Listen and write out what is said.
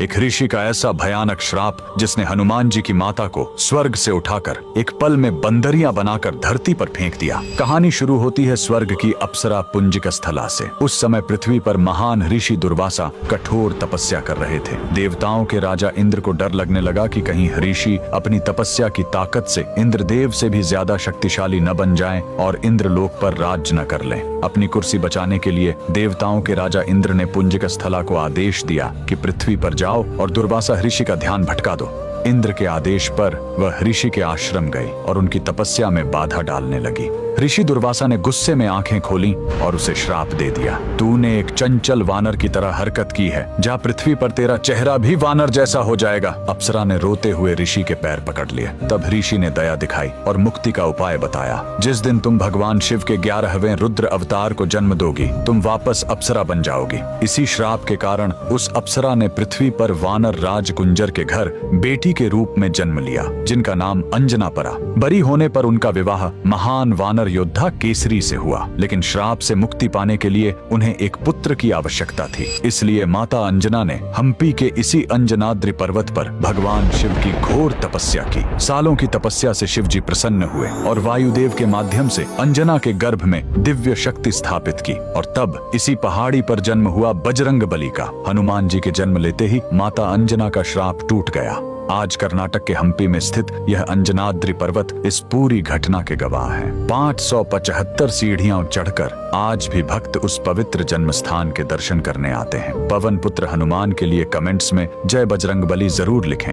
एक ऋषि का ऐसा भयानक श्राप जिसने हनुमान जी की माता को स्वर्ग से उठाकर एक पल में बंदरियां बनाकर धरती पर फेंक दिया। कहानी शुरू होती है स्वर्ग की अप्सरा पुंजिक स्थला से। उस समय पृथ्वी पर महान ऋषि दुर्वासा कठोर तपस्या कर रहे थे। देवताओं के राजा इंद्र को डर लगने लगा कि कहीं ऋषि अपनी तपस्या की ताकत से इंद्रदेव से भी ज्यादा शक्तिशाली न बन जाएं और इंद्रलोक पर राज न कर लें। अपनी कुर्सी बचाने के लिए देवताओं के राजा इंद्र ने पुंजिक स्थला को आदेश दिया कि पृथ्वी पर जाओ और दुर्वासा ऋषि का ध्यान भटका दो। इंद्र के आदेश पर वह ऋषि के आश्रम गई और उनकी तपस्या में बाधा डालने लगी। ऋषि दुर्वासा ने गुस्से में आंखें खोली और उसे श्राप दे दिया। तूने एक चंचल वानर की तरह हरकत की है, जा पृथ्वी पर तेरा चेहरा भी वानर जैसा हो जाएगा। अप्सरा ने रोते हुए ऋषि के पैर पकड़ लिए। तब ऋषि ने दया दिखाई और मुक्ति का उपाय बताया। जिस दिन तुम भगवान शिव के 11वें रुद्र अवतार को जन्म दोगी, तुम वापस अप्सरा बन जाओगी। इसी श्राप के कारण उस अप्सरा ने पृथ्वी पर वानर राज कुंजर के घर बेटी के रूप में जन्म लिया, जिनका नाम अंजना पड़ा। बरी होने पर उनका विवाह महान वानर योद्धा केसरी से हुआ, लेकिन श्राप से मुक्ति पाने के लिए उन्हें एक पुत्र की आवश्यकता थी। इसलिए माता अंजना ने हम्पी के इसी अंजनाद्रि पर्वत पर भगवान शिव की घोर तपस्या की। सालों की तपस्या से शिव जी प्रसन्न हुए और वायुदेव के माध्यम से अंजना के गर्भ में दिव्य शक्ति स्थापित की। और तब इसी पहाड़ी पर जन्म हुआ बजरंग बली का। हनुमान जी के जन्म लेते ही माता अंजना का श्राप टूट गया। आज कर्नाटक के हम्पी में स्थित यह अंजनाद्रि पर्वत इस पूरी घटना के गवाह है। 575 सीढ़ियां चढ़कर आज भी भक्त उस पवित्र जन्म स्थान के दर्शन करने आते हैं। पवन पुत्र हनुमान के लिए कमेंट्स में जय बजरंग बली जरूर लिखें।